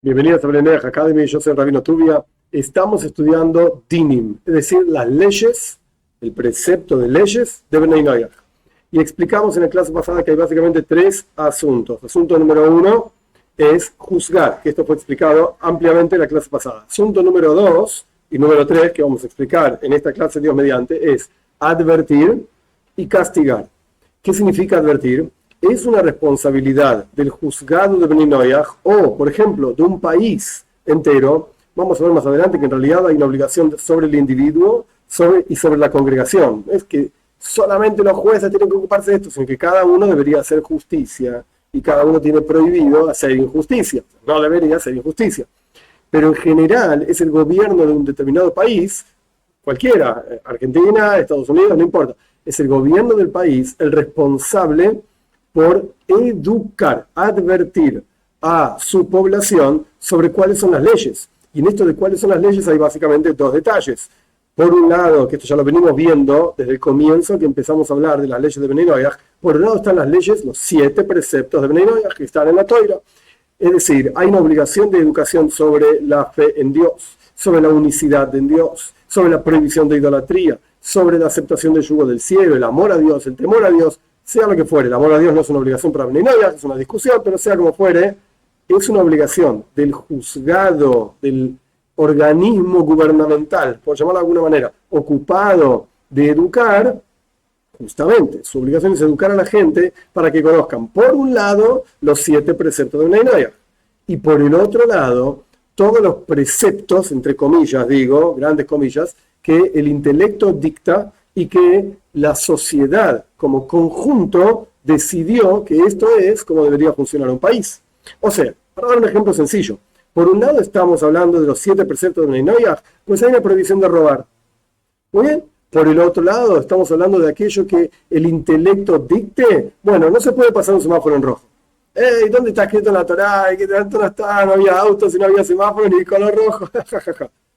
Bienvenidos a Blenech Academy, yo soy el Rabino Tubia. Estamos estudiando Dinim, es decir, las leyes, el precepto de leyes de Bnei Noach. Y explicamos en la clase pasada que hay básicamente tres asuntos. Asunto número uno es juzgar, que esto fue explicado ampliamente en la clase pasada. Asunto número dos y número tres, que vamos a explicar en esta clase Dios mediante, es advertir y castigar. ¿Qué significa advertir? Es una responsabilidad del juzgado de Bnei Noach o, por ejemplo, de un país entero. Vamos a ver más adelante que en realidad hay una obligación sobre el individuo y sobre la congregación. Es que solamente los jueces tienen que ocuparse de esto, sino que cada uno debería hacer justicia y cada uno tiene prohibido hacer injusticia. No debería hacer injusticia. Pero en general es el gobierno de un determinado país, cualquiera, Argentina, Estados Unidos, no importa. Es el gobierno del país el responsable por educar, advertir a su población sobre cuáles son las leyes. Y en esto de cuáles son las leyes hay básicamente dos detalles. Por un lado, que esto ya lo venimos viendo desde el comienzo que empezamos a hablar de las leyes de Bnei Noach, por un lado están las leyes, los 7 preceptos de Bnei Noach que están en la Torá. Es decir, hay una obligación de educación sobre la fe en Dios, sobre la unicidad en Dios, sobre la prohibición de idolatría, sobre la aceptación del yugo del cielo, el amor a Dios, el temor a Dios. Sea lo que fuere, el amor a Dios no es una obligación para Bnei Noach, es una discusión, pero sea como fuere, es una obligación del juzgado, del organismo gubernamental, por llamarlo de alguna manera, ocupado de educar, justamente, su obligación es educar a la gente para que conozcan, por un lado, los 7 preceptos de Bnei Noach, y por el otro lado, todos los preceptos, entre comillas, digo, grandes comillas, que el intelecto dicta y que la sociedad como conjunto decidió que esto es como debería funcionar un país. O sea, para dar un ejemplo sencillo, por un lado estamos hablando de los 7 preceptos de Bnei Noach, pues hay una prohibición de robar. Muy bien. Por el otro lado estamos hablando de aquello que el intelecto dicte. Bueno, no se puede pasar un semáforo en rojo. ¡Ey! ¿Dónde está escrito en la Torá? ¿Qué tanto no está? No había autos y no había semáforo ni color rojo.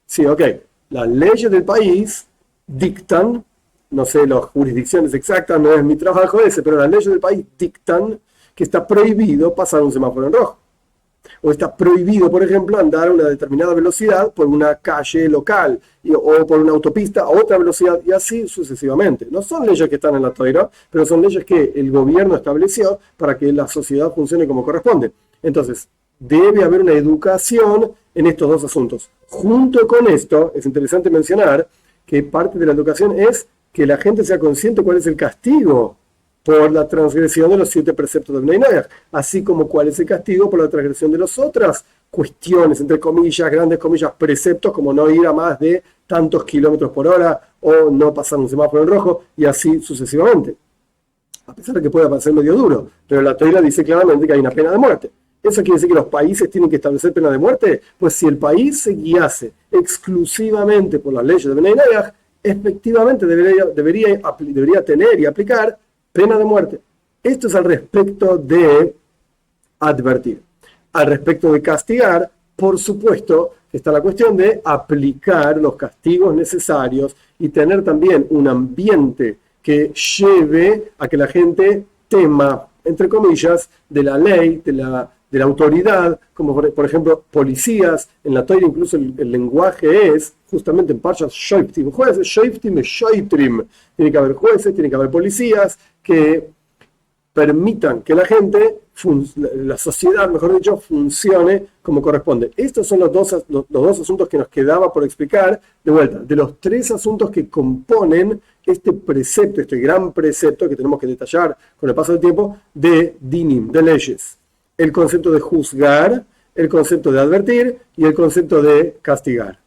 Sí, ok. Las leyes del país dictan, no sé las jurisdicciones exactas, no es mi trabajo ese, pero las leyes del país dictan que está prohibido pasar un semáforo en rojo. O está prohibido, por ejemplo, andar a una determinada velocidad por una calle local o por una autopista a otra velocidad y así sucesivamente. No son leyes que están en la Torá, pero son leyes que el gobierno estableció para que la sociedad funcione como corresponde. Entonces, debe haber una educación en estos dos asuntos. Junto con esto, es interesante mencionar que parte de la educación es que la gente sea consciente cuál es el castigo por la transgresión de los 7 preceptos de Bnei Noach, así como cuál es el castigo por la transgresión de las otras cuestiones, entre comillas, grandes comillas, preceptos, como no ir a más de tantos kilómetros por hora o no pasar un semáforo en rojo y así sucesivamente. A pesar de que pueda parecer medio duro, pero la Torá dice claramente que hay una pena de muerte. ¿Eso quiere decir que los países tienen que establecer pena de muerte? Pues si el país se guiase exclusivamente por las leyes de Bnei Noach, efectivamente debería tener y aplicar pena de muerte. Esto es al respecto de advertir. Al respecto de castigar, por supuesto, está la cuestión de aplicar los castigos necesarios y tener también un ambiente que lleve a que la gente tema, entre comillas, de la ley, de la autoridad, como por ejemplo policías. En la Torá incluso el lenguaje es, justamente en Parshas Shoftim, jueces, Shoftim es Shoitrim. Tiene que haber jueces, tiene que haber policías que permitan que la gente, la sociedad, mejor dicho, funcione como corresponde. Estos son los dos asuntos que nos quedaba por explicar, de vuelta, de los 3 asuntos que componen este precepto, este gran precepto que tenemos que detallar con el paso del tiempo, de Dinim, de leyes. El concepto de juzgar, el concepto de advertir y el concepto de castigar.